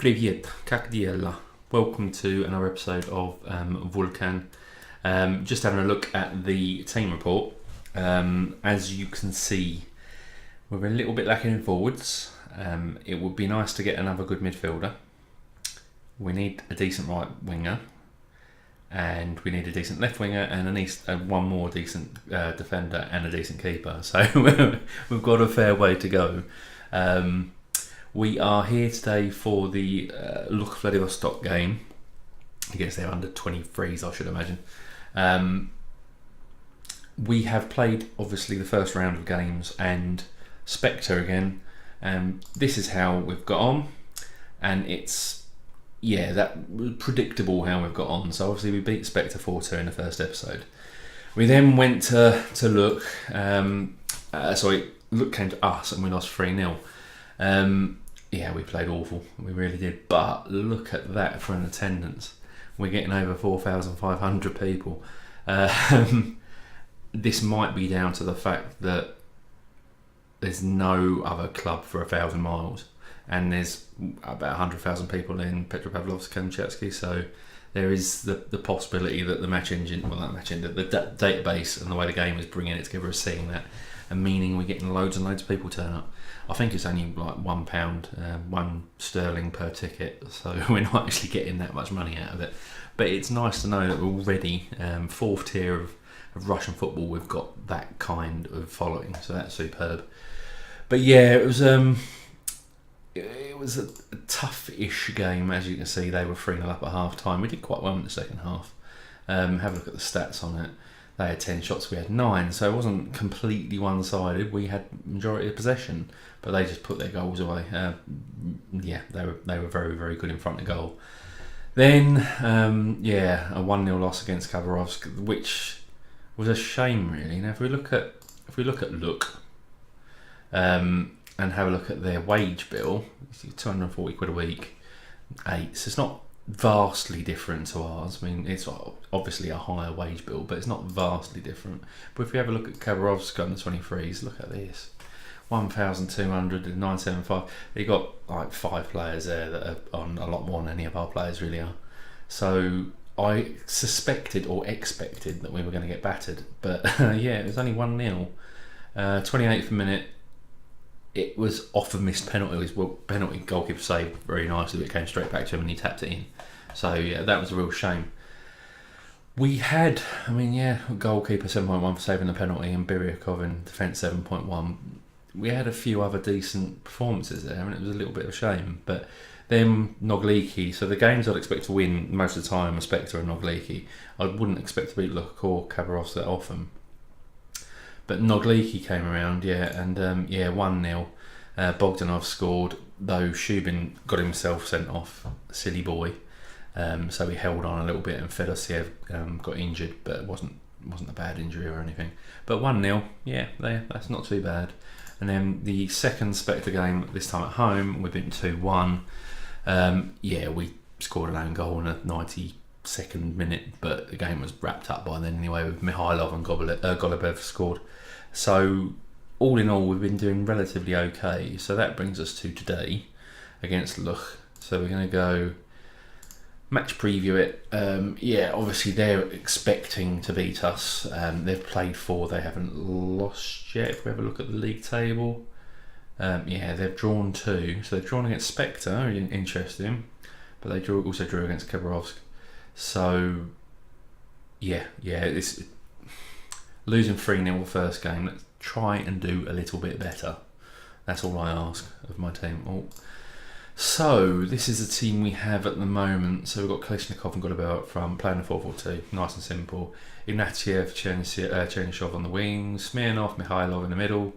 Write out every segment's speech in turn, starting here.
Привет, как дела? Welcome to another episode of Vulkan. Just having a look at the team report. As you can see, we're a little bit lacking in forwards. It would be nice to get another good midfielder. We need a decent right winger, and we need a decent left winger, and one more decent defender and a decent keeper. So we've got a fair way to go. We are here today for the Luch Vladivostok game against their under 23s, I should imagine. We have played, obviously, the first round of games and Spectre again. This is how we've got on, and it's, that was predictable how we've got on. So obviously we beat Spectre 4-2 in the first episode. We then went to Luch. Luch came to us and we lost 3-0. We played awful. We really did. But look at that for an attendance. We're getting over 4,500 people. This might be down to the fact that there's no other club for 1,000 miles, and there's about 100,000 people in Petropavlovsk-Kamchatsky. So there is the possibility that the database and the way the game is bringing it together is seeing that, and meaning we're getting loads and loads of people turn up. I think it's only like £1, £1 per ticket, so we're not actually getting that much money out of it. But it's nice to know that we're already fourth tier of Russian football. We've got that kind of following, so that's superb. But it was a tough-ish game. As you can see, they were 3-0 up at half time. We did quite well in the second half. Have a look at the stats on it. They had 10 shots, we had 9, so it wasn't completely one-sided. We had majority of possession, but they just put their goals away. They were very, very good in front of goal. Then, a 1-0 loss against Khabarovsk, which was a shame, really. Now, if we look at Luch, and have a look at their wage bill, it's 240 quid a week, 8. So it's not vastly different to ours. I mean, it's obviously a higher wage bill, but it's not vastly different. But if we have a look at Khabarovsk on the 23s, look at this: 1,200 and 975. They got like 5 players there that are on a lot more than any of our players really are. So I suspected or expected that we were going to get battered, but it was only 1-0. 28th minute. It was off a missed penalty. It was penalty, goalkeeper saved very nicely, but it came straight back to him and he tapped it in. So that was a real shame. We had, goalkeeper 7.1 for saving the penalty, and Biryakov in defence 7.1. We had a few other decent performances there, and it was a little bit of a shame. But then Nogliki, so the games I'd expect to win most of the time are Spectre and Nogliki. I wouldn't expect to beat Luch or Khabarovsk that often. But Nogliki came around, 1-0. Bogdanov scored, though Shubin got himself sent off, silly boy. So he held on a little bit, and Fedosiev got injured, but it wasn't a bad injury or anything. But 1-0, that's not too bad. And then the second Spectre game, this time at home, we've been 2-1. We scored an own goal in the 92nd minute, but the game was wrapped up by then anyway, with Mikhailov and Golubev scored. So all in all, we've been doing relatively okay. So that brings us to today against Luch. So we're going to go match preview it. Obviously they're expecting to beat us. They've played 4, they haven't lost yet. If we have a look at the league table, they've drawn 2. So they've drawn against Spectre, interesting, but they also drew against Khabarovsk. So it's losing 3-0 the first game. Let's try and do a little bit better. That's all I ask of my team. So this is the team we have at the moment. So we've got Kalishnikov and Golubev up front, playing a 4-4-2, nice and simple. Ignatiev, Chernyshov on the wings, Smirnov, Mikhailov in the middle,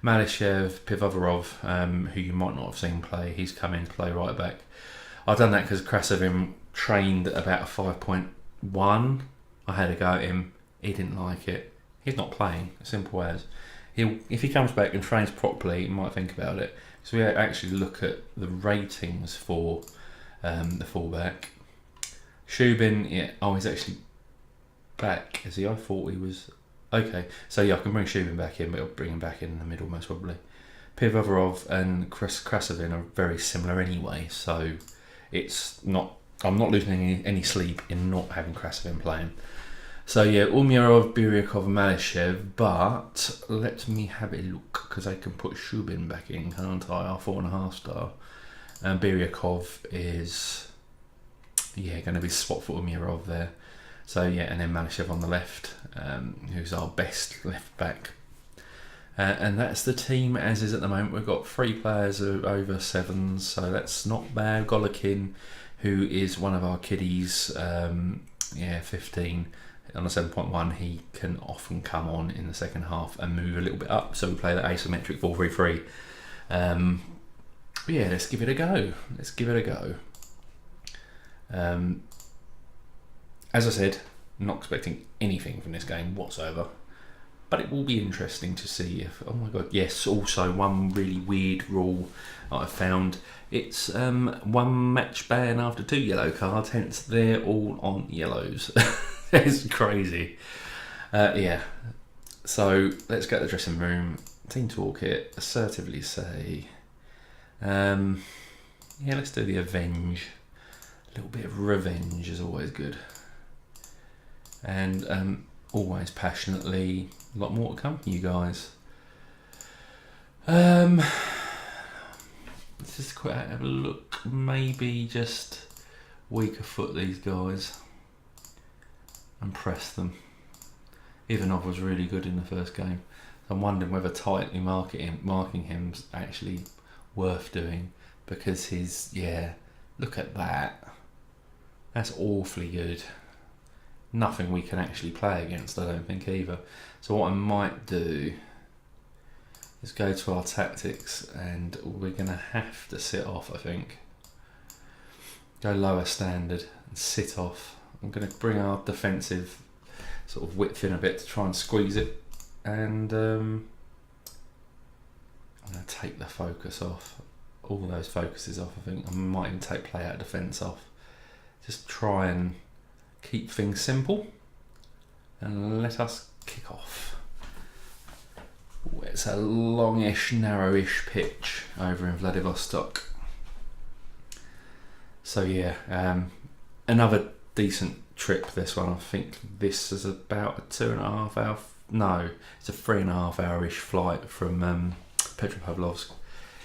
Malishev, Pivovarov, who you might not have seen play. He's come in to play right back. I've done that because Krasovin trained at about a 5.1. I had a go at him. He didn't like it. He's not playing, simple as. If he comes back and trains properly, he might think about it. So we actually look at the ratings for the fullback. Shubin, he's actually back. Is he? I thought he was. Okay, so I can bring Shubin back in, but I'll bring him back in the middle most probably. Pivovarov and Krasovin are very similar anyway, so it's not. I'm not losing any sleep in not having Claassen playing. So yeah, Umirov, Biryakov, Malishev, but let me have a look, because I can put Shubin back in, can't I? Our 4.5 star. And Biryakov is, going to be swap for Umirov there. So yeah, and then Malishev on the left, who's our best left back. And that's the team as is at the moment. We've got 3 players over 7s, so that's not bad. Golokin, who is one of our kiddies, 15 on a 7.1, he can often come on in the second half and move a little bit up. So we play that asymmetric 4-3-3. Let's give it a go. As I said, not expecting anything from this game whatsoever. But it will be interesting to see if... Oh my god, yes, also one really weird rule that I found. It's 1 match ban after 2 yellow cards, hence they're all on yellows. It's crazy. So let's go to the dressing room. Team toolkit, assertively say... let's do the avenge. A little bit of revenge is always good. And always passionately... A lot more to come from you guys. Let's just quick have a look. Maybe just weaker foot these guys and press them. Ivanov was really good in the first game. I'm wondering whether tightly marking him's actually worth doing, because look at that. That's awfully good. Nothing we can actually play against, I don't think, either. So what I might do is go to our tactics, and we're going to have to sit off, I think. Go lower standard and sit off. I'm going to bring our defensive sort of width in a bit to try and squeeze it. And I'm going to take the focus off. All those focuses off, I think. I might even take play out of defence off. Just try and keep things simple and let us kick off. Ooh, it's a longish, narrowish pitch over in Vladivostok. So another decent trip, this one. I think this is about a 2.5 hour, no, it's a 3.5 hour-ish flight from Petropavlovsk.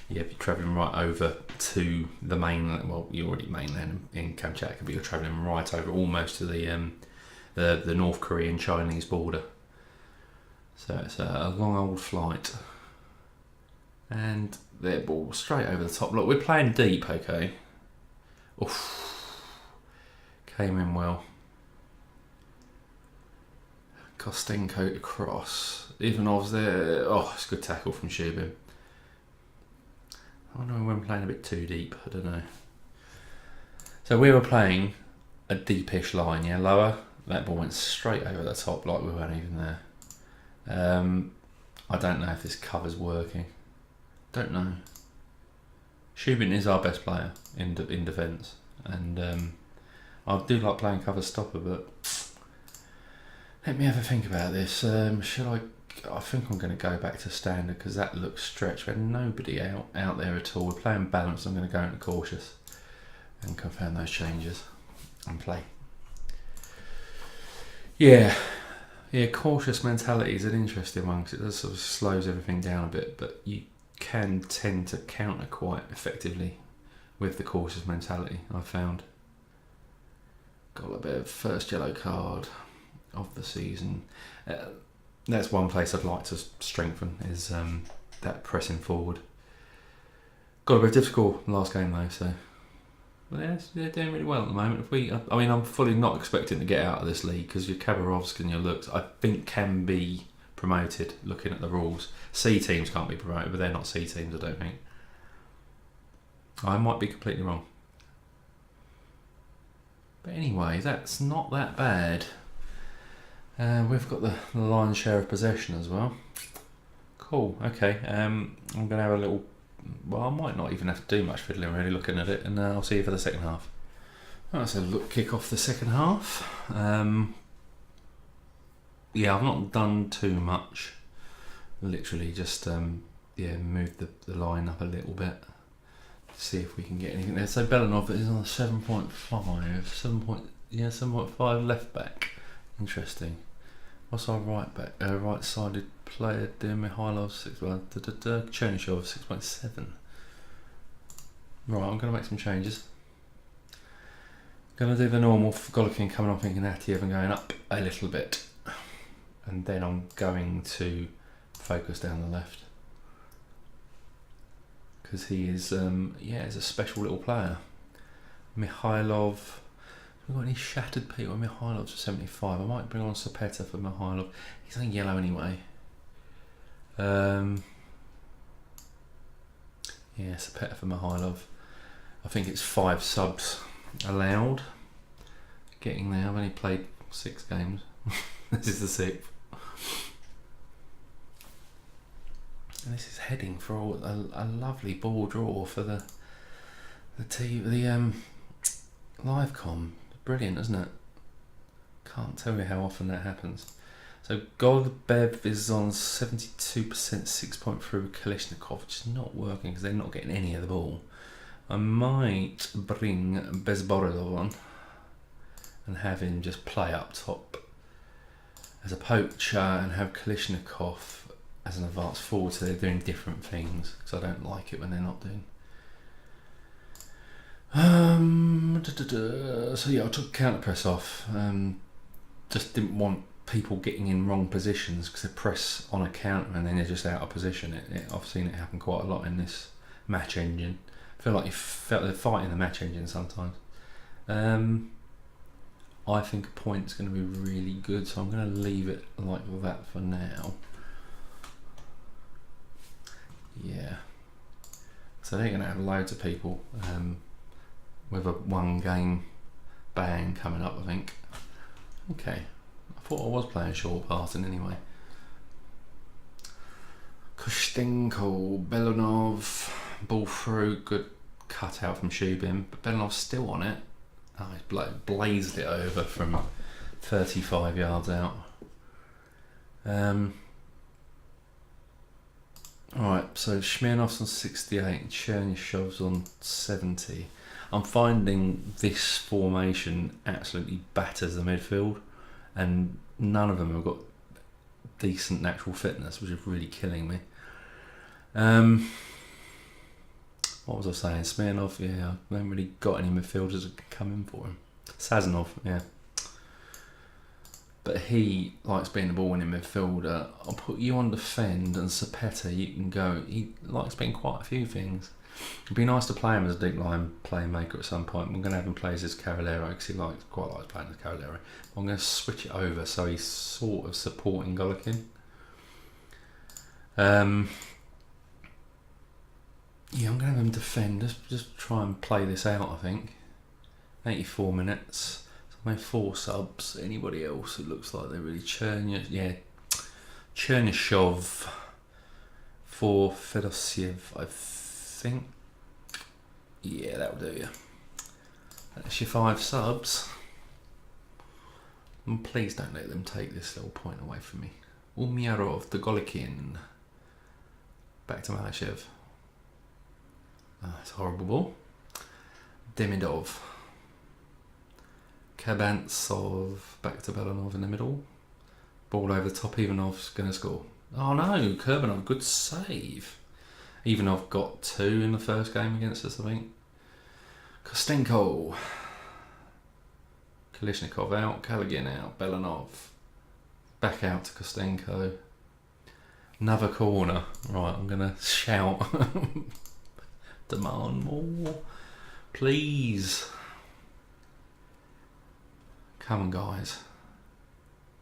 You're travelling right over to the mainland. Well, you're already mainland in Kamchatka, but you're travelling right over almost to the North Korean Chinese border. So it's a long old flight, and their ball straight over the top. Look, we're playing deep, okay. Oof, came in well. Kostenko to cross. Ivanov's there. Oh, it's a good tackle from Shubin. I don't know when playing a bit too deep, I don't know. So we were playing a deepish line, lower. That ball went straight over the top like we weren't even there. I don't know if this cover's working. Don't know. Shubin is our best player in defence, and I do like playing cover stopper, but let me have a think about this. I think I'm going to go back to standard, because that looks stretched. We had nobody out there at all. We're playing balanced. I'm going to go into cautious and confirm those changes and play. Yeah, cautious mentality is an interesting one, because it does sort of slows everything down a bit, but you can tend to counter quite effectively with the cautious mentality, I've found. Got a bit of first yellow card of the season. That's one place I'd like to strengthen, is that pressing forward. Got a bit difficult last game though, so they're doing really well at the moment. I'm fully not expecting to get out of this league, because your Khabarovsk and your Luch, I think, can be promoted. Looking at the rules, C teams can't be promoted, but they're not C teams, I don't think. I might be completely wrong, but anyway, that's not that bad. We've got the lion's share of possession as well. Cool, okay. I'm going to have a little... Well, I might not even have to do much fiddling really, looking at it, and I'll see you for the second half. Right, so kick off the second half. I've not done too much. Literally just moved the line up a little bit. See if we can get anything there. So Belanov is on 7.5, 7.5 left back. Interesting. What's our right back? Right-sided player doing? Mikhailov 6.1. Chernyshov 6.7. Right, I'm going to make some changes. Going to do the normal Golovkin coming off thinking Atiev and going up a little bit, and then I'm going to focus down the left because he is he's a special little player. Mikhailov. Have we got any shattered people? Mihailov's 75. I might bring on Sapeta for Mikhailov. He's on yellow anyway. Sapeta for Mikhailov. I think it's 5 subs allowed. Getting there. I've only played 6 games. This is the 6th. And this is heading for a lovely ball draw for the live com. Brilliant, isn't it? Can't tell you how often that happens. So Golbev is on 72%, 6.3 with Kalishnikov, which is not working because they're not getting any of the ball. I might bring Bezborodov on and have him just play up top as a poacher and have Kalishnikov as an advanced forward, so they're doing different things because I don't like it when they're not doing. So yeah, I took counter press off. Just didn't want people getting in wrong positions because they press on a counter and then they're just out of position. I've seen it happen quite a lot in this match engine. I feel like they're fighting the match engine sometimes. I think a point's going to be really good, so I'm going to leave it like that for now. Yeah. So they're going to have loads of people with a 1 game ban coming up, I think. Okay. I thought I was playing short passing anyway. Kostenko, Belanov, ball through, good cut out from Shubin, but Belanov's still on it. Oh, he's blazed it over from 35 yards out. Alright, so Smirnov's on 68, Chernyshov's on 70. I'm finding this formation absolutely batters the midfield, and none of them have got decent natural fitness, which is really killing me. What was I saying? Smirnov, yeah, I haven't really got any midfielders that can come in for him. Sazonov, yeah. But he likes being the ball-winning midfielder. I'll put you on defend, and Sapeta, you can go. He likes being quite a few things. It'd be nice to play him as a deep line playmaker at some point. I'm going to have him play as Cavallero because he quite likes playing as Cavallero. I'm going to switch it over so he's sort of supporting Golovkin. Yeah, I'm going to have him defend. Just try and play this out, I think. 84 minutes. So I made 4 subs. Anybody else who looks like they're really Chernyshov for Fedosiev, I think. Yeah, that'll do you. That's your 5 subs. And please don't let them take this little point away from me. Umiarov, the Golovkin. Back to Malyshev. It's a horrible ball. Demidov. Kabantsov. Back to Belanov in the middle. Ball over the top. Ivanov's going to score. Oh no, Kurbanov, good save. Ivanov got 2 in the first game against us, I think. Kostenko. Kalishnikov out. Kalagin out. Belanov. Back out to Kostenko. Another corner. Right, I'm going to shout. Demand more. Please. Come on, guys.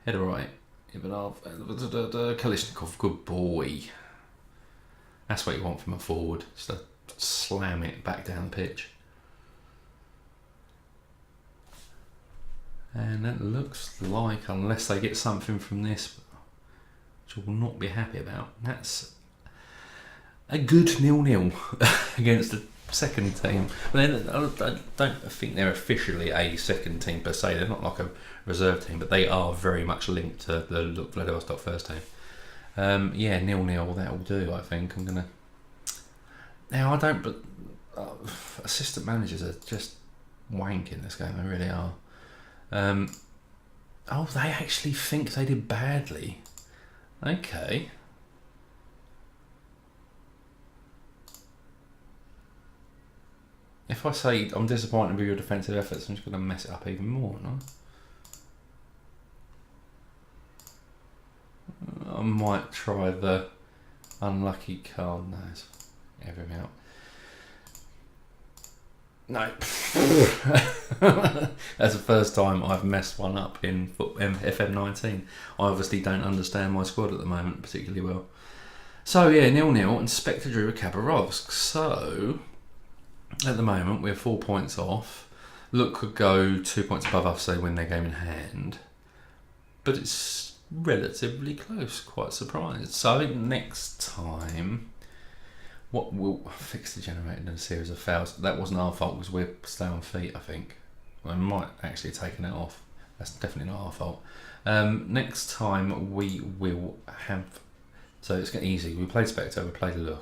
Header right. Ivanov. Kalishnikov, good boy. That's what you want from a forward. Just to slam it back down the pitch. And it looks like, unless they get something from this, which I will not be happy about, that's a good 0-0 against the second team. But then I don't think they're officially a second team per se. They're not like a reserve team, but they are very much linked to the Luch Vladivostok first team. 0-0, that'll do, I think. I'm gonna. Now I assistant managers are just wanking this game. They really are. Oh, they actually think they did badly. Okay. If I say I'm disappointed with your defensive efforts, I'm just going to mess it up even more, no? I might try the unlucky card. No, it's everything out. No. That's the first time I've messed one up in FM19. I obviously don't understand my squad at the moment particularly well. So yeah, 0-0 and Spectre drew with Khabarovsk. So at the moment we're 4 points off. Luch could go 2 points above us, they win their game in hand. But it's relatively close, quite surprised. So I think next time, what will fix the generator in a series of fouls? That wasn't our fault because we're stay on feet, I think. I might actually have taken it off. That's definitely not our fault. Next time we will have, so it's getting easy. We played Spectre, we played Luch.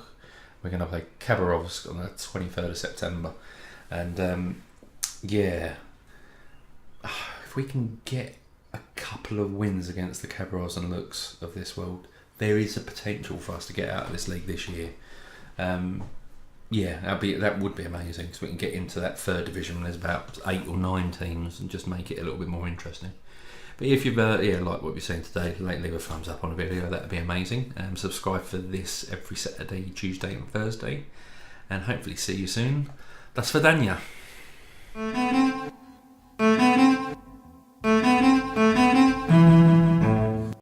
We're going to play Khabarovsk on the 23rd of September. And yeah, if we can get a couple of wins against the Khabarovsk and Luchs of this world, there is a potential for us to get out of this league this year. Yeah, that would be amazing because we can get into that third division when there's about 8 or 9 teams and just make it a little bit more interesting. But if you've like what we're saying today, leave a thumbs up on the video, that'd be amazing. Subscribe for this every Saturday, Tuesday and Thursday, and hopefully see you soon. Das Vidania.